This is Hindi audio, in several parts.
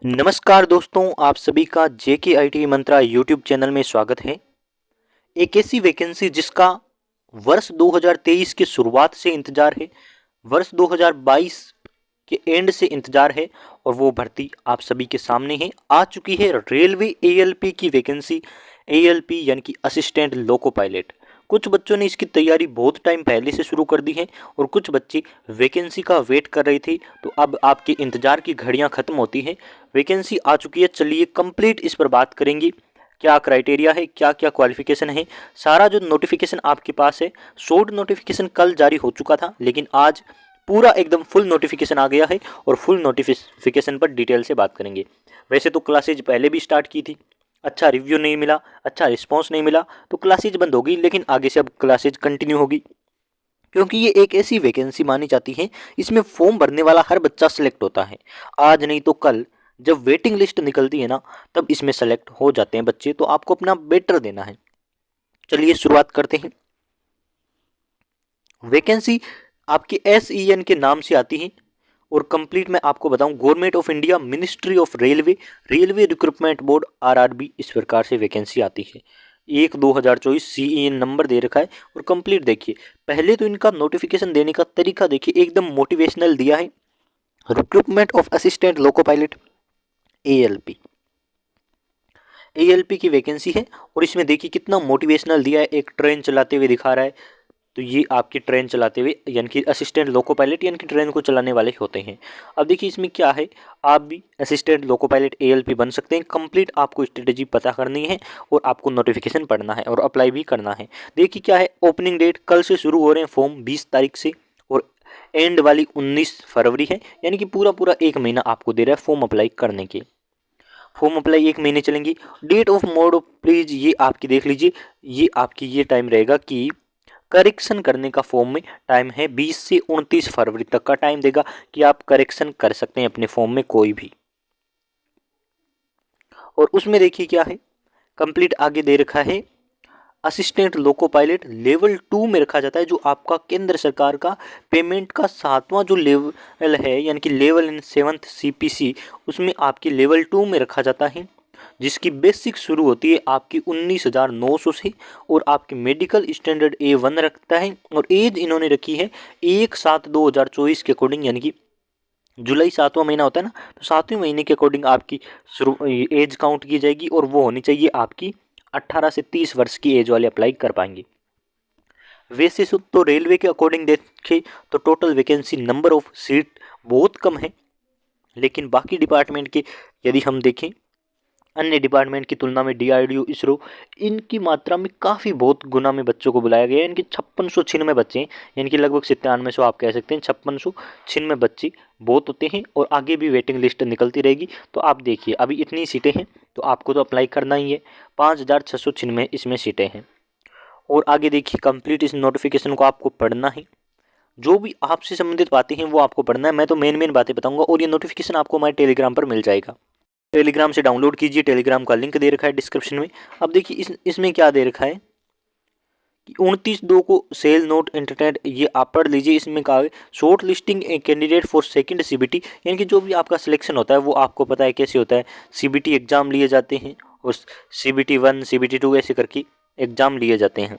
नमस्कार दोस्तों, आप सभी का जेके आईटी मंत्रा यूट्यूब चैनल में स्वागत है। एक ऐसी वैकेंसी जिसका वर्ष 2023 की शुरुआत से इंतजार है, वर्ष 2022 के एंड से इंतजार है और वो भर्ती आप सभी के सामने है। आ चुकी है रेलवे एएलपी की वैकेंसी। एएलपी यानी कि असिस्टेंट लोको पायलट। कुछ बच्चों ने इसकी तैयारी बहुत टाइम पहले से शुरू कर दी है और कुछ बच्चे वैकेंसी का वेट कर रहे थे, तो अब आपके इंतजार की घड़ियां खत्म होती हैं। वैकेंसी आ चुकी है, चलिए कंप्लीट इस पर बात करेंगे। क्या क्राइटेरिया है, क्या क्या क्वालिफिकेशन है, सारा जो नोटिफिकेशन आपके पास है। शॉर्ट नोटिफिकेशन कल जारी हो चुका था, लेकिन आज पूरा एकदम फुल नोटिफिकेशन आ गया है और फुल नोटिफिकेशन पर डिटेल से बात करेंगे। वैसे तो क्लासेज पहले भी स्टार्ट की थी, अच्छा रिव्यू नहीं मिला, अच्छा रिस्पॉन्स नहीं मिला, तो क्लासेज बंद होगी, लेकिन आगे से अब क्लासेज कंटिन्यू होगी, क्योंकि ये एक ऐसी वैकेंसी मानी जाती है इसमें फॉर्म भरने वाला हर बच्चा सेलेक्ट होता है। आज नहीं तो कल जब वेटिंग लिस्ट निकलती है ना, तब इसमें सेलेक्ट हो जाते हैं बच्चे, तो आपको अपना बेटर देना है। चलिए शुरुआत करते हैं। वैकेंसी आपके SEN के नाम से आती है और कंप्लीट मैं आपको बताऊं, government of India, ministry of railway, railway recruitment board RRB, इस प्रकार से वैकेंसी आती है। 1/2024 CEN नंबर दे रखा है और कंप्लीट देखिए। पहले तो इनका नोटिफिकेशन देने का तरीका देखिए, एकदम मोटिवेशनल दिया है। Recruitment of assistant loco pilot ALP, ALP की वैकेंसी है और इसमें देखिए कितना मोटिवेशनल दिया है। एक ट्रेन चलाते हुए दिखा रहा है, तो ये आपकी ट्रेन चलाते हुए यानी कि असिस्टेंट लोको पायलट यानी कि ट्रेन को चलाने वाले होते हैं। अब देखिए इसमें क्या है, आप भी असिस्टेंट लोको पायलट ALP बन सकते हैं। कंप्लीट आपको स्ट्रेटेजी पता करनी है और आपको नोटिफिकेशन पढ़ना है और अप्लाई भी करना है। देखिए क्या है, ओपनिंग डेट कल से शुरू हो रहे हैं फॉर्म 20 तारीख से और एंड वाली 19 फरवरी है, यानी कि पूरा पूरा एक महीना आपको दे रहा है फॉर्म अप्लाई करने के। फॉर्म अप्लाई एक महीने चलेंगी। Date of mode of please ये आपकी देख लीजिए, ये आपकी ये टाइम रहेगा कि करेक्शन करने का फॉर्म में टाइम है 20 से 29 फरवरी तक का टाइम देगा कि आप करेक्शन कर सकते हैं अपने फॉर्म में कोई भी। और उसमें देखिए क्या है, कंप्लीट आगे दे रखा है असिस्टेंट लोको पायलट लेवल 2 में रखा जाता है, जो आपका केंद्र सरकार का पेमेंट का 7वां जो लेवल है, यानी कि लेवल इन 7th CPC, उसमें आपकी लेवल 2 में रखा जाता है, जिसकी बेसिक शुरू होती है आपकी 19,900 से और आपकी मेडिकल स्टैंडर्ड A1 रखता है। और एज इन्होंने रखी है 1/7/2024 के अकॉर्डिंग, यानी कि जुलाई 7वां महीना होता है ना, तो 7वें महीने के अकॉर्डिंग आपकी शुरू एज काउंट की जाएगी और वो होनी चाहिए आपकी 18 से 30 वर्ष की एज वाले अप्लाई कर पाएंगे। वैसे तो रेलवे के अकॉर्डिंग देखें तो total vacancy number of seat बहुत कम है, लेकिन बाकी डिपार्टमेंट के यदि हम देखें, अन्य डिपार्टमेंट की तुलना में DRDO, इसरो, इनकी मात्रा में काफ़ी बहुत गुना में बच्चों को बुलाया गया है। इनके 5696 बच्चे हैं, यानी कि लगभग 9700 आप कह सकते हैं। 5696 बच्चे बहुत होते हैं और आगे भी वेटिंग लिस्ट निकलती रहेगी। तो आप देखिए अभी इतनी सीटें हैं तो आपको तो अप्लाई करना ही है। 5696 इसमें सीटें हैं। और आगे देखिए कंप्लीट इस नोटिफिकेशन को आपको पढ़ना है, जो भी आपसे संबंधित बातें हैं वो आपको पढ़ना है। मैं तो मेन बातें बताऊंगा और ये नोटिफिकेशन आपको हमारे टेलीग्राम पर मिल जाएगा। टेलीग्राम से डाउनलोड कीजिए, टेलीग्राम का लिंक दे रखा है डिस्क्रिप्शन में। अब देखिए इसमें क्या दे रखा है कि 29/2 को सेल नोट इंटरनेट, ये आप पढ़ लीजिए। इसमें कहा है short listing a candidate for second CBT, यानी कि जो भी आपका सिलेक्शन होता है वो आपको पता है कैसे होता है। CBT एग्जाम लिए जाते हैं और CBT 1 CBT 2 ऐसे करके एग्जाम लिए जाते हैं।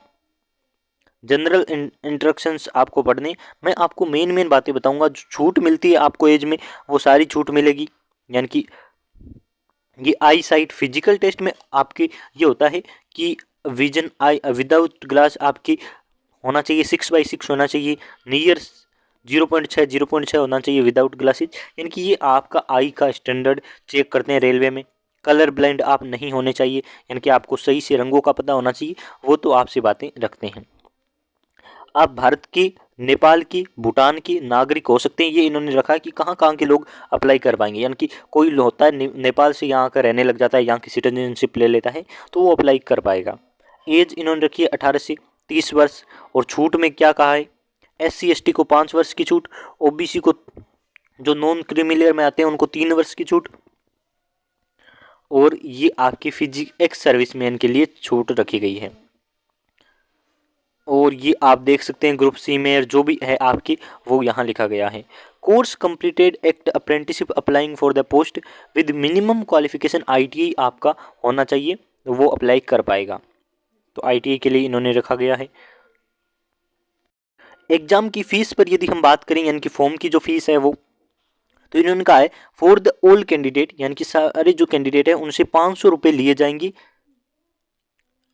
जनरल इंस्ट्रक्शंस आपको पढ़ने, मैं आपको मेन बातें बताऊंगा। जो छूट मिलती है आपको एज में, वो सारी छूट मिलेगी। यानी कि ये आई साइट फिजिकल टेस्ट में आपकी ये होता है कि विजन आई विदाउट ग्लास आपकी होना चाहिए, 6/6 होना चाहिए। नियर 0.6 होना चाहिए विदाउट ग्लासेज, यानी कि ये आपका आई का स्टैंडर्ड चेक करते हैं रेलवे में। कलर ब्लाइंड आप नहीं होने चाहिए, यानी कि आपको सही से रंगों का पता होना चाहिए, वो तो आपसे बातें रखते हैं। आप भारत की, नेपाल की, भूटान की नागरिक हो सकते हैं। ये इन्होंने रखा है कि कहाँ कहाँ के लोग अप्लाई कर पाएंगे, यानी कि कोई होता है नेपाल से यहाँ का रहने लग जाता है, यहाँ की सिटीजनशिप ले लेता है, तो वो अप्लाई कर पाएगा। एज इन्होंने रखी है 18 से 30 वर्ष। और छूट में क्या कहा है, SC ST को 5 वर्ष की छूट, OBC को, जो नॉन क्रीमिलियर में आते हैं, उनको 3 वर्ष की छूट, और ये आपकी एक्स सर्विसमैन के लिए छूट रखी गई है। और ये आप देख सकते हैं ग्रुप C में जो भी है आपकी, वो यहाँ लिखा गया है। Course completed act apprenticeship applying for the post with minimum qualification ITI आपका होना चाहिए, तो वो अप्लाई कर पाएगा। तो ITI के लिए इन्होंने रखा गया है। एग्जाम की फीस पर यदि हम बात करें, यानी कि फॉर्म की जो फीस है वो, तो इन्होंने कहा है फॉर द ऑल कैंडिडेट, यानी कि सारे जो कैंडिडेट है उनसे 500 रुपये लिए जाएंगे।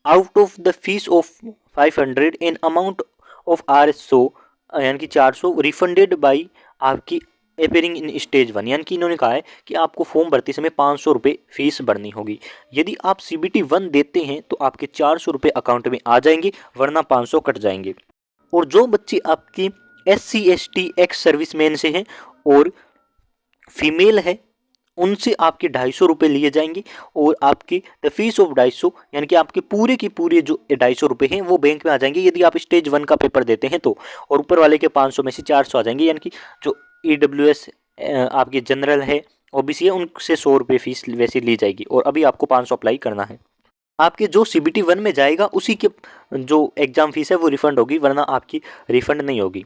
Out of the fees of 500 an amount of RSO, यानी कि 400 रिफंडेड बाई आपकी अपेयरिंग इन स्टेज 1, यानी कि इन्होंने कहा है कि आपको फॉर्म भरते समय 500 रुपये फीस भरनी होगी। यदि आप CBT 1 देते हैं तो आपके 400 रुपये अकाउंट में आ जाएंगे, वरना 500 कट जाएंगे। और जो बच्चे आपकी SC ST एक्स सर्विसमैन से हैं और फीमेल है, उनसे आपके 250 रुपये लिए जाएंगे, और आपकी द फीस ऑफ 250, यानी कि आपके पूरे के पूरे जो 250 रुपये हैं वो बैंक में आ जाएंगे यदि आप स्टेज 1 का पेपर देते हैं तो, और ऊपर वाले के 500 में से 400 आ जाएंगे, यानी कि जो EWS आपकी जनरल है, OBC है, उनसे 100 रुपये फीस वैसे ली जाएगी, और अभी आपको 500 अप्लाई करना है। आपके जो CBT 1 में जाएगा उसी के जो एग्ज़ाम फीस है वो रिफ़ंड होगी, वरना आपकी रिफ़ंड नहीं होगी।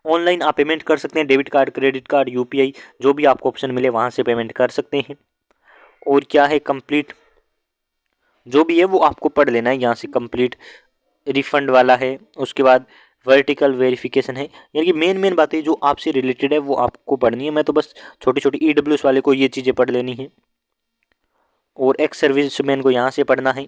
ऑनलाइन आप पेमेंट कर सकते हैं, debit card, credit card, UPI, जो भी आपको ऑप्शन मिले वहाँ से पेमेंट कर सकते हैं। और क्या है, कंप्लीट जो भी है वो आपको पढ़ लेना है यहाँ से। कंप्लीट रिफ़ंड वाला है, उसके बाद वर्टिकल वेरिफिकेशन है, यानी कि मेन बातें जो आपसे रिलेटेड है वो आपको पढ़नी है। मैं तो बस छोटी छोटी EWS वाले को ये चीज़ें पढ़ लेनी है, और एक्स सर्विसमैन को यहाँ से पढ़ना है।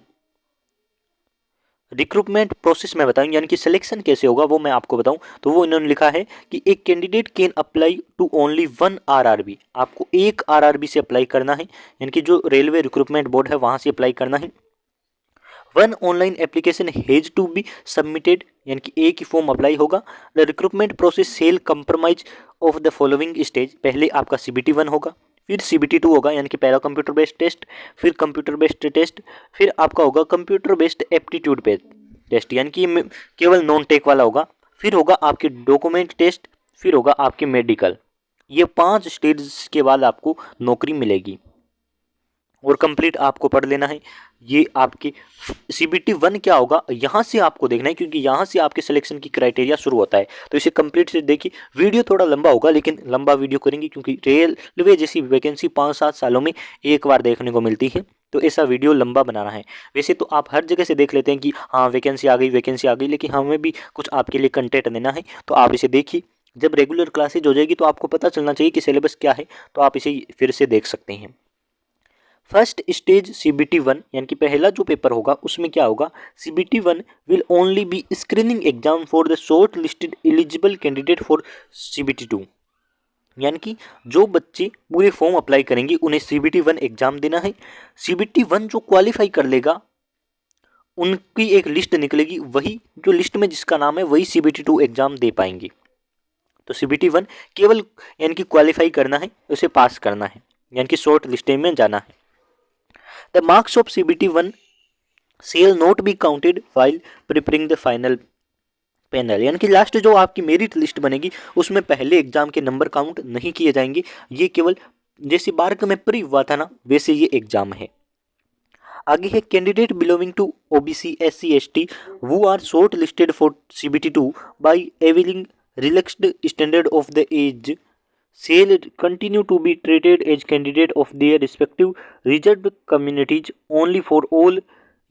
रिक्रूटमेंट प्रोसेस में बताऊँ, यानी कि सिलेक्शन कैसे होगा वो मैं आपको बताऊँ, तो वो इन्होंने लिखा है कि एक candidate can apply to only 1 RRB, आपको एक RRB से अप्लाई करना है, यानी कि जो रेलवे रिक्रूटमेंट बोर्ड है वहाँ से अप्लाई करना है। 1 online application has to be submitted, यानी कि एक ही फॉर्म अप्लाई होगा। The recruitment process cell compromise of the following stage, पहले आपका CBT 1 होगा, फिर CBT 2 होगा, यानी कि पहला कंप्यूटर बेस्ड टेस्ट, फिर कंप्यूटर बेस्ड टेस्ट, फिर आपका होगा computer based aptitude based test, यानी कि केवल नॉन टेक वाला होगा, फिर होगा आपकी डॉक्यूमेंट टेस्ट, फिर होगा आपकी मेडिकल। ये 5 स्टेज के बाद आपको नौकरी मिलेगी, और कंप्लीट आपको पढ़ लेना है। ये आपकी CBT 1 क्या होगा यहाँ से आपको देखना है, क्योंकि यहाँ से आपके सिलेक्शन की क्राइटेरिया शुरू होता है। तो इसे कंप्लीट से देखिए। वीडियो थोड़ा लंबा होगा, लेकिन लंबा वीडियो करेंगे क्योंकि रेलवे जैसी वैकेंसी 5-7 सालों में एक बार देखने को मिलती है, तो ऐसा वीडियो लंबा बनाना है। वैसे तो आप हर जगह से देख लेते हैं कि हाँ वैकेंसी आ गई, लेकिन हमें भी कुछ आपके लिए कंटेंट देना है, तो आप इसे देखिए। जब रेगुलर क्लासेज हो जाएगी तो आपको पता चलना चाहिए कि सिलेबस क्या है, तो आप इसे फिर से देख सकते हैं। फर्स्ट स्टेज CBT 1, यानी कि पहला जो पेपर होगा उसमें क्या होगा, CBT 1 will only be screening exam for the short listed eligible candidate for CBT 2, यानी कि जो बच्चे पूरे फॉर्म अप्लाई करेंगे उन्हें CBT 1 एग्जाम देना है। CBT 1 जो क्वालिफाई कर लेगा उनकी एक लिस्ट निकलेगी, वही जो लिस्ट में जिसका नाम है वही CBT 2 एग्जाम दे पाएंगे। तो CBT 1 केवल यानी कि क्वालिफाई करना है, उसे पास करना है, यानी कि शॉर्ट लिस्टेड में जाना है। The marks of CBT 1 shall not be counted while preparing the final panel, यानी कि लास्ट जो आपकी मेरिट लिस्ट बनेगी उसमें पहले एग्जाम के नंबर काउंट नहीं किए जाएंगे। ये केवल जैसे बार्क में प्री हुआ था ना, वैसे ये एग्जाम है। आगे है candidate belonging to OBC SC ST who are short listed for CBT 2 by availing relaxed standard of the age shall continue to be treated as candidate of their respective reserved communities only for all,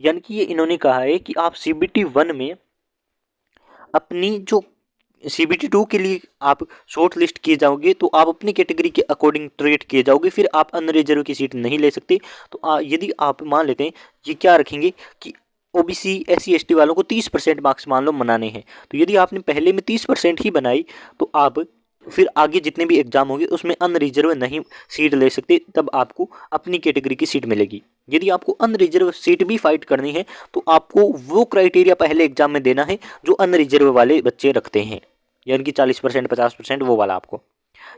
यानी कि ये इन्होंने कहा है कि आप CBT 1 में अपनी जो CBT 2 के लिए आप शॉर्ट लिस्ट किए जाओगे तो आप अपनी कैटेगरी के अकॉर्डिंग ट्रीट किए जाओगे, फिर आप अनरिजर्व की सीट नहीं ले सकते। तो यदि आप मान लेते हैं ये क्या रखेंगे कि OBC SC ST वालों को 30% मार्क्स मान लो बनाने हैं, तो यदि आपने पहले में 30% ही बनाई तो आप फिर आगे जितने भी एग्जाम होंगे उसमें अनरिजर्व नहीं सीट ले सकते, तब आपको अपनी कैटेगरी की सीट मिलेगी। यदि आपको अनरिजर्व सीट भी फाइट करनी है तो आपको वो क्राइटेरिया पहले एग्जाम में देना है जो अनरिजर्व वाले बच्चे रखते हैं, यानी कि 40% 50% वो वाला आपको।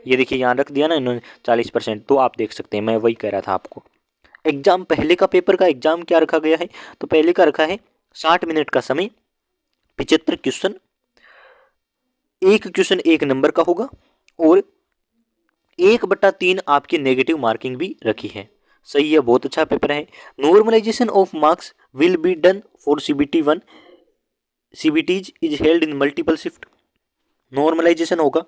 ये देखिए यहाँ रख दिया ना इन्होंने 40%, तो आप देख सकते हैं, मैं वही कह रहा था आपको। एग्जाम पहले का पेपर का एग्जाम क्या रखा गया है, तो पहले का रखा है 60 मिनट का समय, 75 क्वेश्चन, एक क्वेश्चन 1 नंबर का होगा, और 1/3 आपकी नेगेटिव मार्किंग भी रखी है। सही है, बहुत अच्छा पेपर है। Normalisation of marks will be done for CBT 1, CBTs is held in multiple shift. Normalisation होगा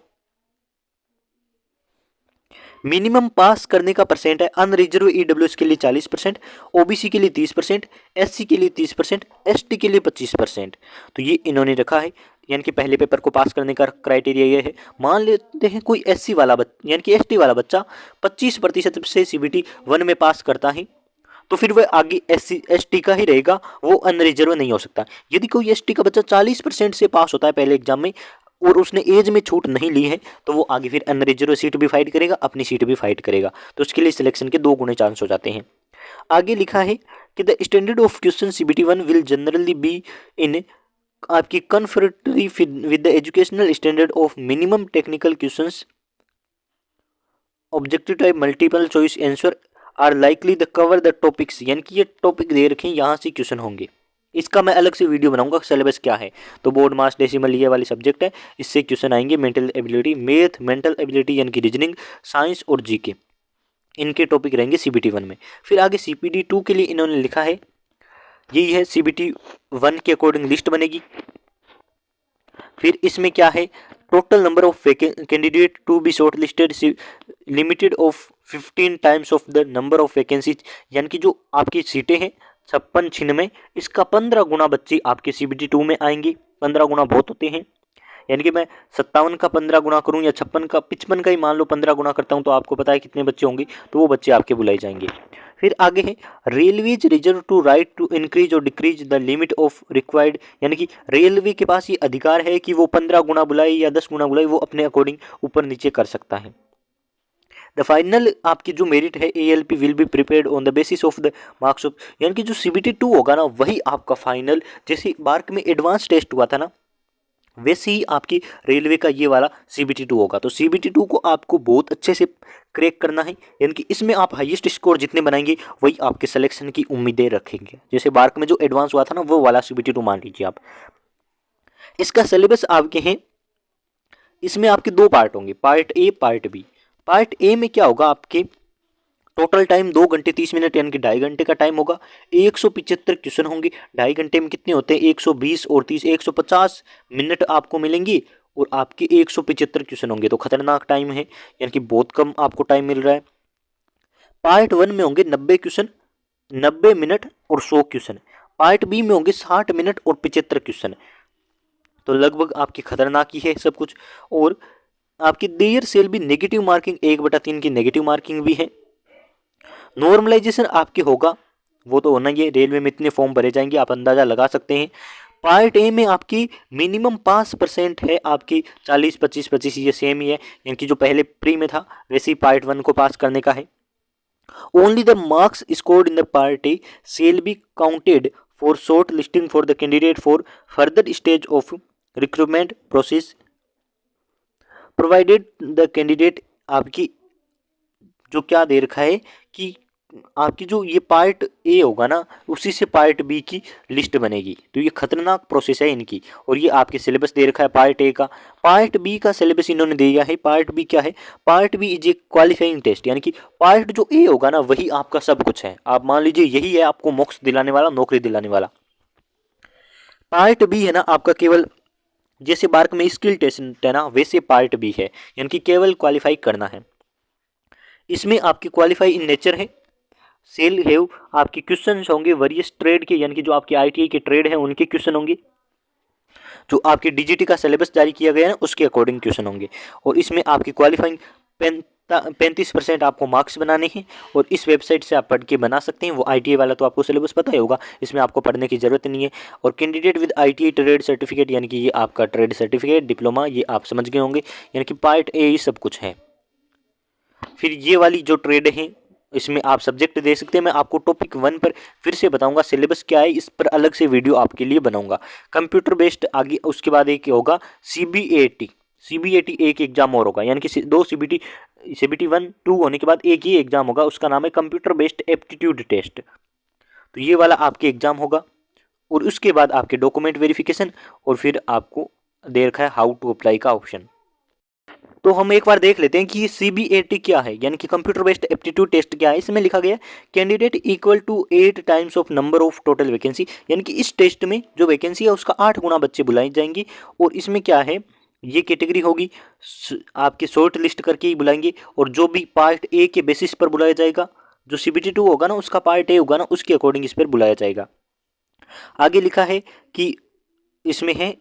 मिनिमम पास करने का परसेंट है अनरिजर्व ईडब्ल्यूएस के लिए 40%, ओबीसी के लिए 30%, एससी के लिए 30%, एसटी के लिए 25%। तो ये इन्होंने रखा है, यानी कि पहले पेपर को पास करने का क्राइटेरिया ये है। मान लेते हैं कोई एससी वाला यानी कि एसटी वाला बच्चा 25% से सीबीटी 1 में पास करता है, तो फिर वह आगे एससी एसटी का ही रहेगा, वो अनरिजर्व नहीं हो सकता। यदि कोई एसटी का बच्चा 40% से पास होता है पहले एग्जाम में और उसने एज में छूट नहीं ली है, तो वो आगे फिर अनरिजर्व सीट भी फाइट करेगा, अपनी सीट भी फाइट करेगा, तो उसके लिए सिलेक्शन के 2 गुने चांस हो जाते हैं। आगे लिखा है कि the standard of question CBT 1 will generally be in आपकी conformity with the educational standard of minimum technical questions, objective type multiple choice answer are likely to cover the topics, यानी कि ये टॉपिक दे रखे हैं, यहाँ से क्वेश्चन होंगे। इसका मैं अलग से वीडियो बनाऊंगा सिलेबस क्या है। तो बोर्ड मास डेसिमल ये वाली सब्जेक्ट है, इससे क्वेश्चन आएंगे। Mental ability, math, mental ability यानी कि रीजनिंग, साइंस और जीके, इनके टॉपिक रहेंगे सीबीटी 1 में। फिर आगे सीबीटी 2 के लिए इन्होंने लिखा है, यही है सीबीटी 1 के अकॉर्डिंग लिस्ट बनेगी। फिर इसमें क्या है, total number of candidate to be short listed limited of 15 times of the number of vacancies, यानी कि जो आपकी सीटें हैं 56 96, इसका 15 गुना बच्चे आपके सीबीटी 2 में आएंगे। 15 गुना बहुत होते हैं, यानी कि मैं 57 का 15 गुना करूं या 56 का 55 का ही मान लो 15 गुना करता हूं, तो आपको पता है कितने बच्चे होंगे, तो वो बच्चे आपके बुलाए जाएंगे। फिर आगे है railways reserve to right to increase और decrease the limit of required, यानी कि रेलवे के पास ये अधिकार है कि वो 15 गुना बुलाए या 10 गुना बुलाए, वो अपने अकॉर्डिंग ऊपर नीचे कर सकता है। द फाइनल आपकी जो मेरिट है ALP will be prepared on the basis of the marks of, यानी कि जो CBT 2 होगा ना वही आपका फाइनल, जैसे बार्क में एडवांस टेस्ट हुआ था ना वैसे ही आपकी रेलवे का ये वाला CBT 2 होगा। तो CBT 2 को आपको बहुत अच्छे से क्रैक करना है, यानी कि इसमें आप हाईएस्ट स्कोर जितने बनाएंगे वही आपके सिलेक्शन की उम्मीदें रखेंगे। जैसे बार्क में जो एडवांस हुआ था ना वो वाला CBT 2 मान लीजिए आप। इसका सिलेबस आपके हैं, इसमें आपके 2 पार्ट होंगे, part A part B. Part A में क्या होगा, आपके टोटल टाइम 2 घंटे 30 मिनट यानी कि 2.5 घंटे का टाइम होगा। 175 क्वेश्चन होंगे। 2.5 घंटे में कितने होते हैं, 120 और 30 150 मिनट आपको मिलेंगी और आपके 175 क्वेश्चन होंगे। तो खतरनाक टाइम है, यानी कि बहुत कम आपको टाइम मिल रहा है। पार्ट 1 में होंगे 90 क्वेश्चन, 90 मिनट और 100 क्वेश्चन। पार्ट बी में होंगे 60 मिनट और 75 क्वेश्चन। तो लगभग आपकी खतरनाक ही है सब कुछ। और आपकी देयर सेल भी नेगेटिव मार्किंग 1/3 की नेगेटिव मार्किंग भी है। नॉर्मलाइजेशन आपके होगा, वो तो होना ही है, रेलवे में इतने फॉर्म भरे जाएंगे आप अंदाजा लगा सकते हैं। पार्ट ए में आपकी मिनिमम पास परसेंट है आपकी 40 25 25, ये सेम ही है, यानी कि जो पहले प्री में था वैसे ही पार्ट 1 को पास करने का है। Only the marks scored in the part A shall be counted for short listing for the candidate for further stage of recruitment process provided the candidate. आपकी जो क्या दे रखा है कि आपकी जो ये पार्ट ए होगा ना उसी से पार्ट बी की लिस्ट बनेगी। तो ये खतरनाक प्रोसेस है इनकी। और ये आपके सिलेबस दे रखा है पार्ट ए का। पार्ट बी का सिलेबस इन्होंने दिया है। पार्ट बी क्या है, part B is a qualifying test, यानी कि पार्ट जो ए होगा ना वही आपका सब कुछ है। आप मान लीजिए यही है आपको मोक्ष दिलाने वाला, नौकरी दिलाने वाला। पार्ट बी है ना आपका केवल जैसे बार्क में स्किल टेस्ट है ना वैसे पार्ट बी है, यानी कि केवल क्वालिफाई करना है। इसमें आपकी क्वालिफाई इन नेचर है, सेल हैव आपके क्वेश्चन होंगे वेरियस ट्रेड के, यानी कि जो आपके ITI के ट्रेड हैं उनके क्वेश्चन होंगे। जो आपके DGT का सिलेबस जारी किया गया है ना उसके अकॉर्डिंग क्वेश्चन होंगे। और इसमें आपकी क्वालिफाइंग 35% आपको मार्क्स बनाने हैं और इस वेबसाइट से आप पढ़ के बना सकते हैं। वो ITI वाला तो आपको सिलेबस पता ही होगा, इसमें आपको पढ़ने की ज़रूरत नहीं है। और candidate with ITI trade certificate, यानी कि ये आपका ट्रेड सर्टिफिकेट डिप्लोमा, ये आप समझ गए होंगे, यानी कि पार्ट ए ही सब कुछ है। फिर ये वाली जो ट्रेड है इसमें आप सब्जेक्ट दे सकते हैं। मैं आपको टॉपिक 1 पर फिर से बताऊंगा सिलेबस क्या है, इस पर अलग से वीडियो आपके लिए बनाऊंगा। कंप्यूटर बेस्ड आगे उसके बाद एक होगा CBAT एक एग्जाम और होगा, यानी कि 2 CBT 1 2 होने के बाद एक ही एग्जाम होगा, उसका नाम है कंप्यूटर बेस्ड एप्टीट्यूड टेस्ट। तो ये वाला आपके एग्जाम होगा। और उसके बाद आपके डॉक्यूमेंट वेरिफिकेशन और फिर आपको दे रखा है हाउ टू अप्लाई का ऑप्शन। तो हम एक बार देख लेते हैं कि CBAT क्या है, यानी कि कंप्यूटर बेस्ड एप्टीट्यूड टेस्ट क्या है। इसमें लिखा गया candidate equal to 8 times of number of total vacancy, यानी कि इस टेस्ट में जो वैकेंसी है उसका 8 गुना बच्चे बुलाए जाएंगे। और इसमें क्या है, ये कैटेगरी होगी आपकी शॉर्ट लिस्ट करके ही बुलाएंगे, और जो भी पार्ट ए के बेसिस पर बुलाया जाएगा, जो CBT 2 होगा ना उसका पार्ट ए होगा ना उसके अकॉर्डिंग इस पर बुलाया जाएगा। आगे लिखा है कि इसमें है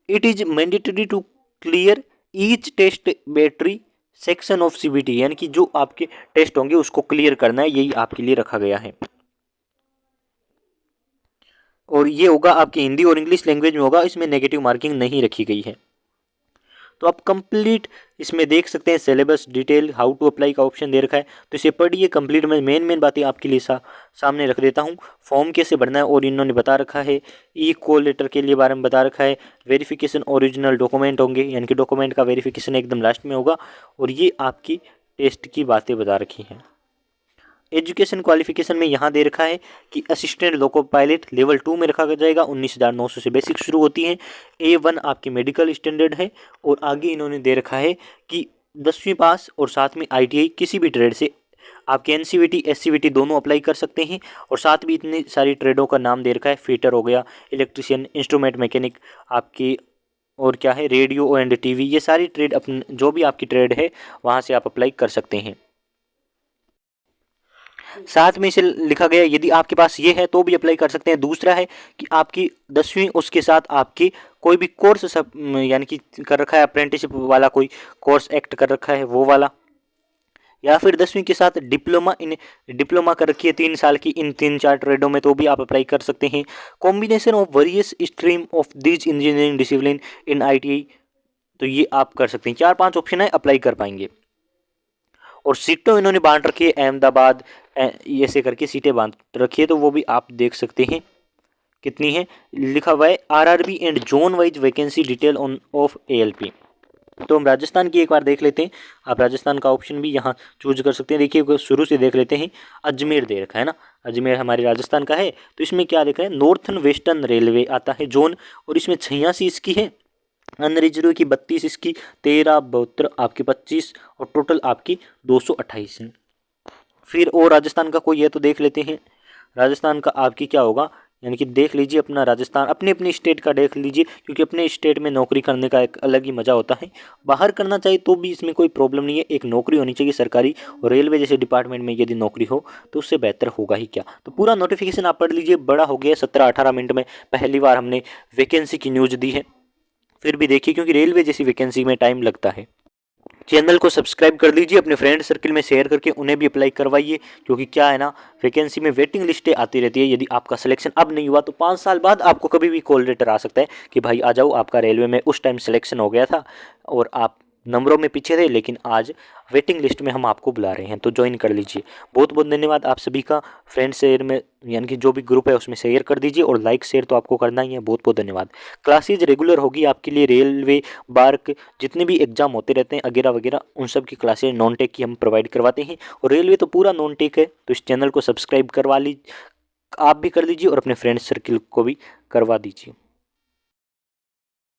it is mandatory to clear each test battery section of CBT, यानी कि जो आपके टेस्ट होंगे उसको क्लियर करना है, यही आपके लिए रखा गया है। और ये होगा आपकी हिंदी और इंग्लिश लैंग्वेज में होगा, इसमें नेगेटिव मार्किंग नहीं रखी गई है। तो आप कंप्लीट इसमें देख सकते हैं syllabus detail how to apply का ऑप्शन दे रखा है, तो इसे पढ़िए कंप्लीट। में मेन बातें आपके लिए सामने रख देता हूँ। फॉर्म कैसे भरना है और इन्होंने बता रखा है, ई कॉल लेटर के लिए बारे में बता रखा है, वेरिफिकेशन ओरिजिनल डॉक्यूमेंट होंगे, यानी कि डॉक्यूमेंट का वेरिफिकेशन एकदम लास्ट में होगा, और ये आपकी टेस्ट की बातें बता रखी हैं। एजुकेशन क्वालिफिकेशन में यहाँ दे रखा है कि असिस्टेंट लोको पायलट लेवल 2 में रखा जाएगा, 19,900 से बेसिक शुरू होती है। A1 आपकी मेडिकल स्टैंडर्ड है, और आगे इन्होंने दे रखा है कि 10वीं पास और साथ में ITI किसी भी ट्रेड से आपके NCVT SCVT दोनों अप्लाई कर सकते हैं। और साथ भी इतनी सारी ट्रेडों का नाम दे रखा है, फिटर हो गया, इलेक्ट्रिशियन, इंस्ट्रूमेंट मैकेनिक आपकी, और क्या है रेडियो एंड TV, ये सारी ट्रेड अपने जो भी आपकी ट्रेड है वहाँ से आप अप्लाई कर सकते हैं। साथ में इसे लिखा गया यदि आपके पास ये है तो भी अप्लाई कर सकते हैं। दूसरा है कि आपकी 10वीं उसके साथ आपकी कोई भी कोर्स यानी कि कर रखा है, अप्रेंटिसशिप वाला कोई कोर्स एक्ट कर रखा है वो वाला, या फिर 10वीं के साथ डिप्लोमा कर रखी है 3 साल की इन 3-4 ट्रेडों में, तो भी आप अप्लाई कर सकते हैं। Combination of various stream of this engineering discipline in ITI, तो ये आप कर सकते हैं। 4-5 ऑप्शन है, अप्लाई कर पाएंगे। और सीटें इन्होंने बांट रखी है, अहमदाबाद ऐसे करके सीटें बांट रखी है, तो वो भी आप देख सकते हैं कितनी है। लिखा हुआ है RRB and zone wise vacancy detail on off ALP। तो हम राजस्थान की एक बार देख लेते हैं, आप राजस्थान का ऑप्शन भी यहाँ चूज कर सकते हैं। देखिए शुरू से देख लेते हैं, अजमेर दे रखा है ना, अजमेर हमारे राजस्थान का है, तो इसमें क्या लिखा है, नॉर्थन वेस्टर्न रेलवे आता है जोन, और इसमें 86 इसकी है, अनरिजर्व की 32 इसकी, 13 72 आपकी 25, और टोटल आपकी 228 है। फिर और राजस्थान का कोई है तो देख लेते हैं, राजस्थान का आपकी क्या होगा, यानी कि देख लीजिए अपना राजस्थान, अपने अपनी स्टेट का देख लीजिए, क्योंकि अपने स्टेट में नौकरी करने का एक अलग ही मज़ा होता है। बाहर करना चाहिए तो भी इसमें कोई प्रॉब्लम नहीं है, एक नौकरी होनी चाहिए सरकारी, और रेलवे जैसे डिपार्टमेंट में यदि नौकरी हो तो उससे बेहतर होगा ही क्या। तो पूरा नोटिफिकेशन आप पढ़ लीजिए, बड़ा हो गया 17-18 मिनट में पहली बार हमने वैकेंसी की न्यूज़ दी है। फिर भी देखिए क्योंकि रेलवे जैसी वैकेंसी में टाइम लगता है। चैनल को सब्सक्राइब कर लीजिए, अपने फ्रेंड सर्कल में शेयर करके उन्हें भी अप्लाई करवाइए, क्योंकि क्या है ना, वैकेंसी में वेटिंग लिस्टें आती रहती है। यदि आपका सिलेक्शन अब नहीं हुआ तो 5 साल बाद आपको कभी भी कॉल लेटर आ सकता है कि भाई आ जाओ, आपका रेलवे में उस टाइम सिलेक्शन हो गया था और आप नंबरों में पीछे थे, लेकिन आज वेटिंग लिस्ट में हम आपको बुला रहे हैं, तो ज्वाइन कर लीजिए। बहुत बहुत धन्यवाद आप सभी का। फ्रेंड शेयर में यानी कि जो भी ग्रुप है उसमें शेयर कर दीजिए, और लाइक शेयर तो आपको करना ही है। बहुत बहुत धन्यवाद। क्लासेज रेगुलर होगी आपके लिए, रेलवे बार्क जितने भी एग्जाम होते रहते हैं वगैरह वगैरह, उन सब की क्लासेज नॉन टेक की हम प्रोवाइड करवाते हैं, और रेलवे तो पूरा नॉन टेक है। तो इस चैनल को सब्सक्राइब करवा लीजिए, आप भी कर दीजिए, और अपने फ्रेंड सर्किल को भी करवा दीजिए।